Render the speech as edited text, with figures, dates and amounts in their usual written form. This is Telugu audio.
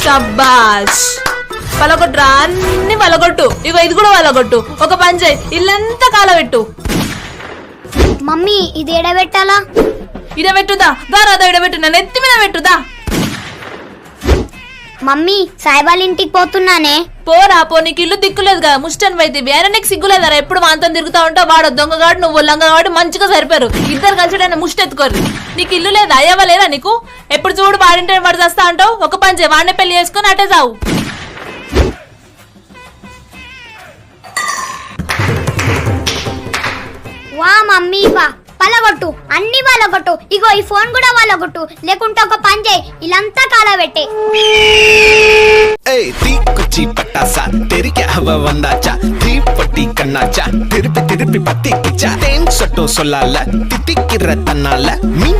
షబ్బాష్ పలగొట్టురా అన్ని పలగొట్టు ఇగో ఇది కూడా పలగొట్టు ఒక పని చేయి ఇల్లంతా కాలబెట్టు మమ్మీ ఇది ఎడబెట్టాలా ఇడబెట్టుదా దారాదా ఇడబెట్టు నన్ను ఎత్తి మీద పెట్టుదా మమ్మీ సాయిబాల్ ఇంటికి పోతున్నానే పోరా పో నీకు ఇల్లు దిక్కులేదు కదా ముస్టన్ అయితే వేరే నీకు సిగ్గులేదారా ఎప్పుడు మాంతం తిరుగుతా ఉంటావు వాడు దొంగగాడు నువ్వు లంగగాడు మంచిగా సరిపోయారు ఇద్దరు కలిసి ముష్టి ఎత్తుకోరు నీకు ఇల్లు లేదా అయ్యవా లేదా నీకు ఎప్పుడు చూడు వాడింటే వాడు చేస్తా అంటావు ఒక పని చేయి వాడిని పెళ్లి చేసుకుని అటే చావు వా మమ్మీ వా పలగొట్టు అన్ని పలగొట్టు ఇగో ఈ ఫోన్ కూడా పలగొట్టు లేకుంటే ఒక పని చేయి ఇలంతా కాలబెట్టే తీకొచ్చి పట్టాసా తెరి क्या हवा वंदाचा थ्री पट्टी कन्नाचा तिरुपि तिरुपि पत्ती किचा तेन सट्टो सोलाला तितिक्किर तन्नाला